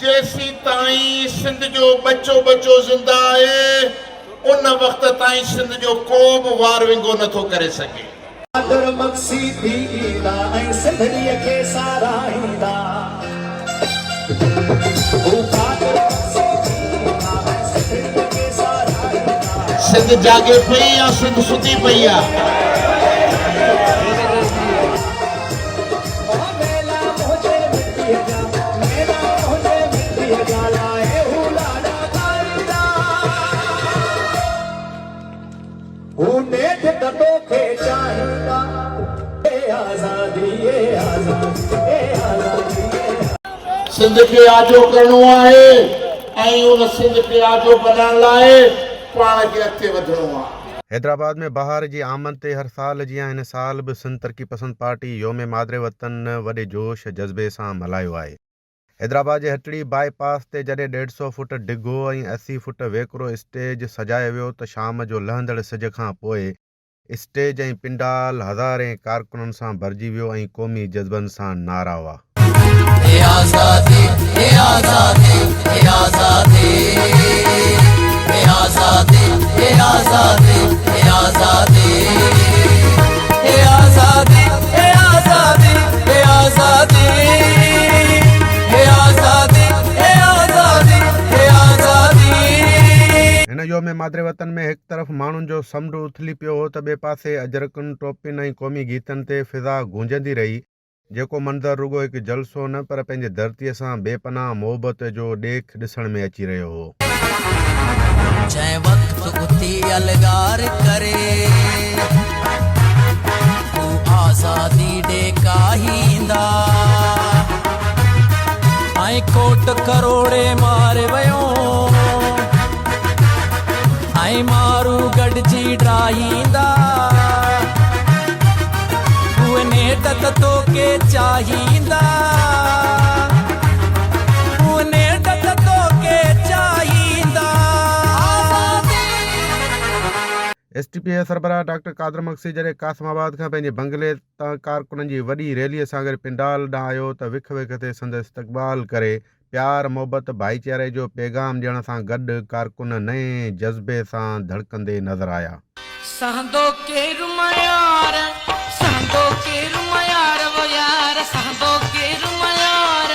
जेसी ताईं सिंध जो बच्चो बच्चो ज़िंदा आहे उन वक़्त ताईं सिंध जो को बि वार विंगो नथो करे सघे। सिंध जागे पई या सिंध सुती पई आहे? सिंध खे आजो करणो आहे ऐं उन सिंध खे आजो बनाइण लाइ पाण खे अॻिते वधणो आहे। हैदराबाद में बहार जी आमद ते हर साल जीअं हिन साल बि सिंध तरक़ी पसंद पार्टी योम मादरे वतन वॾे जोश जज़्बे सां मल्हायो आहे। हैदराबाद जे हटड़ी बाईपास ते जॾहिं 150 फुट डिघो ऐं 80 फुट वेकिरो स्टेज सजायो वियो त शाम जो लहंदड़ सिज खां पोइ स्टेज ऐं पिंडाल हज़ारे कारकुननि सां भरिजी वियो ऐं क़ौमी जज़्बनि सां नारा हुआ। हिन योम मादरे वतन में हिकु तरफ़ माण्हुनि जो समुंड उथली पियो हो त ॿिए पासे अजरकनि टोपियुनि ऐं क़ौमी गीतनि ते फिज़ा गूंजंदी रही, जेको मंज़र रुगो हिकु जलसो न पर पंहिंजे धरतीअ सां बेपनाह मोहबत जो ॾेख ॾिसण में अची रहियो हो। जंहिं वक़्तु उथी अलगार करे तूं आज़ादी ॾे काहींदा ऐं कोट करोड़े मारे वियो ऐं मारू गॾिजी ड्राहींदा उहे नेट त तोखे चाहींदा उहे नेट त तोखे चाहींदा। STPA सरबराह डॉक्टर कादर मक्सी जॾहिं कासिमाबाद खां पंहिंजे बंगले तां कारकुननि जी वॾी रैलीअ सां गॾु पिंडाल ॾांहुं आयो त विख विख ते संदसि इस्तक़बाल करे प्यार मोहबत भाईचारे जो पैगाम ॾियण सां गॾु कारकुन नए जज़्बे सां धड़कंदे नज़र आया। सहंदो केरु मयार सहंदो केरु मयार वो यार सहंदो केरु मयार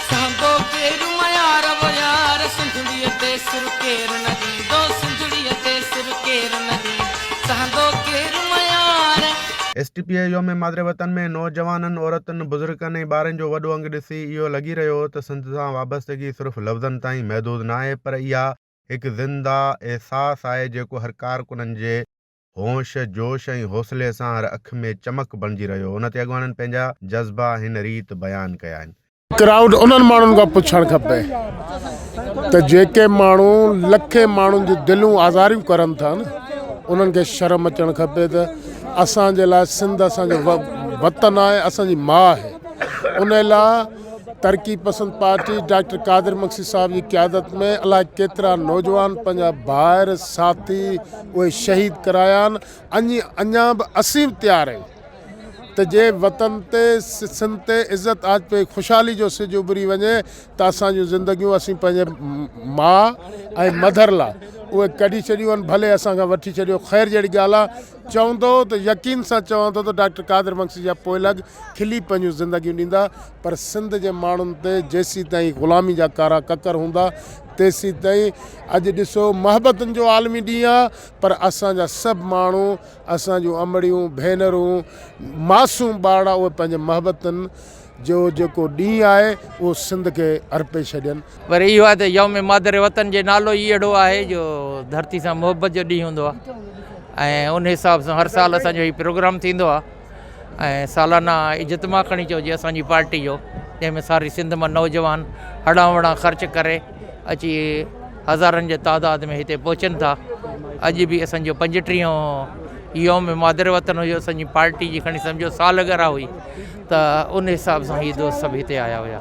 सहंदो केरु मयार वो यार सुंदड़ीअ ते सिर केरु न ॾींदो सुंदड़ीअ ते सिर केरु न ॾींदो सहंदो केरु मयार। STPA योम मादरे वतन में नौजवाननि औरतुनि बुज़ुर्गनि ऐं ॿारनि जो वॾो अंग ॾिसी इहो लॻी रहियो त सिंध सां वाबस्तगी सिर्फ़ु लफ़्ज़नि ताईं महदूद न आहे पर इहा हिकु ज़िंदा एहसास आहे जेको हर कारकुननि जे होश जोश ऐं हौसले सां हर अखि में चमक बणिजी रहियो। उन ते अॻवाननि पंहिंजा जज़्बा हिन रीति बयानु कया आहिनि। क्राउड उन्हनि माण्हुनि खां पुछणु खपे त जेके माण्हू लखे माण्हुनि जी दिलूं आज़ारियूं करनि था न उन्हनि खे शर्म अचणु खपे त असांजे लाइ सिंध असांजो वतन आहे, असांजी माउ आहे। उन लाइ तरक़ी पसंद पार्टी डॉक्टर कादिर मक्सी साहब जी क़यादत में अलाए केतिरा नौजवान पंहिंजा भाइर साथी उहे शहीद कराया आहिनि। अञा बि असीं बि तयारु आहियूं त जे वतन ते सिंध ते इज़त आज पे ख़ुशहाली जो सिज उभरी वञे त असांजूं ज़िंदगियूं असीं पंहिंजे माउ ऐं मदर लाइ उहे कढी छॾियूं आहिनि। भले असांखां वठी छॾियो ख़ैर जहिड़ी ॻाल्हि आहे। चवंदो त यकीन सां चवंदो त डॉक्टर कादिर मक्सी जा पोइ लॻ खिली पंहिंजूं ज़िंदगियूं ॾींदा पर सिंध जे माण्हुनि ते जेसी ताईं ग़ुलामी जा कारा ककर हूंदा तेसी ताईं अॼु ॾिसो मोहबतनि जो आलमी ॾींहुं आहे पर असांजा सभु माण्हू असांजूं अमड़ियूं भेनरूं मासूम ॿार उहे पंहिंजे मोहबतनि जो जेको ॾींहुं आहे उहो सिंध खे अर्पे छॾनि। पर इहो आहे त यौम मादरे वतन जे नालो ई अहिड़ो आहे जो धरती सां मोहबत जो ॾींहुं हूंदो आहे ऐं उन हिसाब सां हर साल असांजो हीउ प्रोग्राम थींदो आहे ऐं सालाना इजतमा खणी चइजे असांजी पार्टी जो जंहिंमें सारी सिंध मां नौजवान हड़ा वड़ा ख़र्च करे अची हज़ारनि जे तादाद में हिते पहुचनि था। अॼु बि असांजो 35 योम मादरे वतन हुयो असांजी पार्टी जी खणी सम्झो सालगिरह हुई त उन हिसाब सां हीअ दोस्त सभु हिते आया हुया।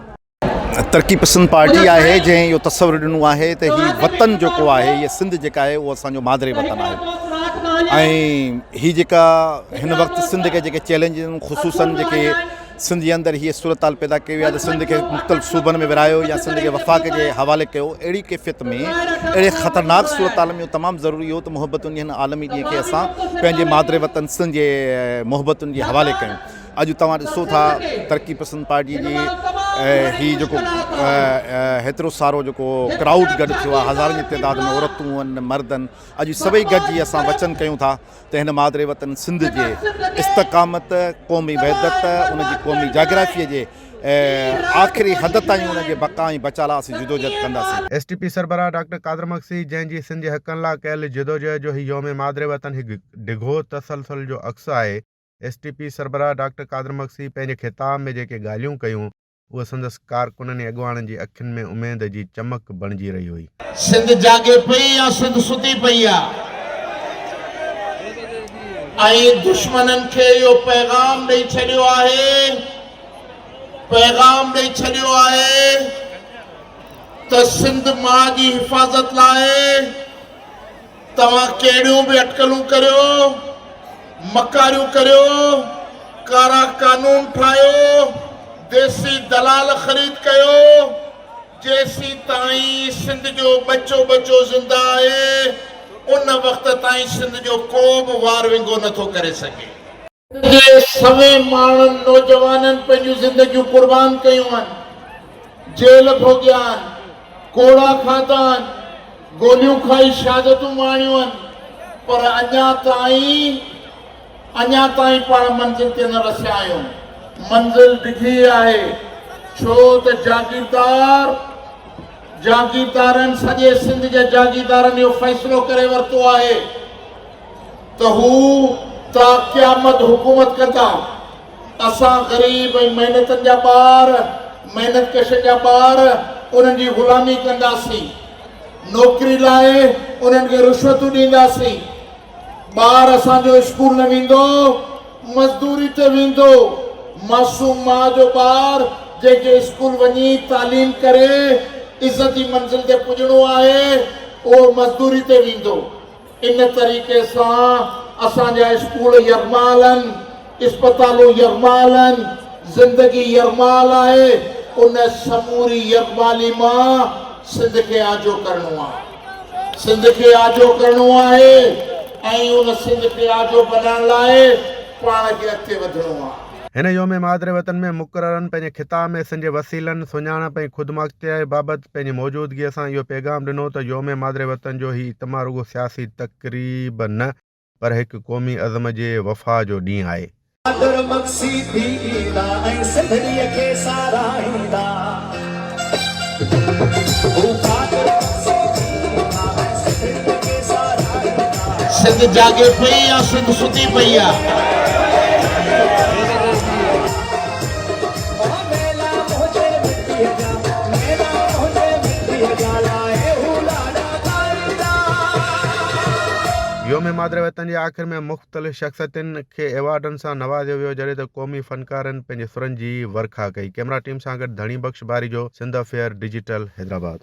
तरक़ी पसंद पार्टी आहे जंहिं इहो तसवुरु ॾिनो आहे त हीउ वतन जेको आहे हीअ सिंध जेका आहे उहो असांजो मादरे वतन आहे ऐं हीअ जेका हिन वक़्तु सिंध खे जेके चैलेंजिस ख़ुसूसन जेके सिंध जे अंदरि हीअ सूरत हाल पैदा कई आहे त सिंध खे मुख़्तलिफ़ सूबनि में विरायो या सिंध खे वफ़ाक़ जे हवाले कयो। अहिड़ी कैफ़ियत में अहिड़े ख़तरनाक सूरत हाल में तमामु ज़रूरी हो त मुहबतुनि जे हिन आलमी ॾींहं खे असां पंहिंजे मादरे वतन सिंध जे मुहबतुनि जे हवाले कयूं। अॼु तव्हां ॾिसो था तरक़ी पसंद पार्टी जी ही जेको हेतिरो सारो जेको क्राउड गॾु थियो आहे, हज़ारनि जी तइदाद में औरतूं आहिनि, मर्द आहिनि, अॼु सभई गॾिजी असां वचन कयूं था त हिन मादरे वतन सिंध जे इस्तक़ामत, क़ौमी वहदत, उनजी क़ौमी जाग्राफ़ीअ जे आख़िरी हद ताईं उनजे बका ऐं बचा लाइ असीं जिदोजहद कंदासीं। STP सरबराह डॉक्टर कादर मक्सी जंहिंजी सिंध जे हक़नि लाइ कयल जिदोजहद जो ही योम मादरे वतन हिकु डिघो तसलसल जो अक्स आहे। STP सरबराह डॉक्टर कादर मक्सी पंहिंजे ख़िताब में जेके ॻाल्हियूं कयूं उहे संदसि कारकुननि ऐं अॻुवाणनि जी अखियुनि में उमेद जी चमक बणिजी रही हुई। सिंध जागे पई या सिंध सुती पई आहे ऐं दुश्मननि खे इहो पैगाम ॾेई छॾियो आहे त सिंध मां जी हिफ़ाज़त लाइ तव्हां कहिड़ियूं बि अटकलूं करियो, मकारियूं करियो, कारा कानून ठाहियो, देसी दलाल ख़रीद कयो, जेसी ताईं सिंध जो बचो ज़िंदा आहे उन वक़्त ताईं सिंध जो को बि वार विंगो नथो करे सघे। सवे माण्हुनि नौजवाननि पंहिंजूं ज़िंदगियूं क़ुर्बान कयूं आहिनि, जेल भोॻिया आहिनि, कोड़ा खाधा आहिनि, गोलियूं खाई शहादतूं माणियूं आहिनि, पर अञा ताईं पाण मंज़िल ते न रसिया आहियूं। मंज़िल डिघी आहे छो त जागीरदारनि सॼे सिंध जे जागीरदारनि इहो फ़ैसिलो करे वरितो आहे त हू ता क़यामत हुकूमत कंदा। असां ग़रीब ऐं महिनतनि जा ॿार, महिनत कश जा ॿार उन्हनि जी ग़ुलामी कंदासीं, नौकिरी लाइ उन्हनि खे रिश्वतूं ॾींदासीं। ॿार असांजो स्कूल न वेंदो, मज़दूरी ते वेंदो। मासूम माउ जो ॿार जंहिंखे स्कूल वञी तालीम करे इज़ती मंज़िल ते पुॼणो आहे उहो मज़दूरी ते वेंदो। इन तरीक़े सां असांजा स्कूल यरमाल आहिनि, इस्पतालूं यरमाल आहिनि, ज़िंदगी यरमाल आहे। उन समूरी यरमाली मां सिंध खे आजो करणो आहे, सिंध खे आजो करणो आहे ऐं उन सिंध खे आजो बनाइण लाइ पाण खे अॻिते वधिणो आहे। हिन योम मादरे वतन में मुक़ररनि पंहिंजे ख़िताब में सिंध जे वसीलनि, सुञाणप ऐं ख़ुदमुख़्तियारी बाबति पंहिंजी मौजूदगीअ सां इहो पैगाम ॾिनो त योम मादरे वतन जो ही इज्तिमा रुॻो सियासी तक़रीब न पर हिकु क़ौमी अज़म जे वफ़ा जो ॾींहुं आहे। सिंध जागे पई या सिंध सुती पई आहे। योम मादरे वतन जे आख़िर में मुख़्तलिफ़ शख़्सियतुनि खे एवार्डनि सां नवाज़ियो वियो जॾहिं त क़ौमी फ़नकारनि पंहिंजे सुरनि जी वर्खा कई। कैमरा टीम सां गॾु धणी बख़्श बारी जो, सिंध अफेयर डिजिटल, हैदराबाद।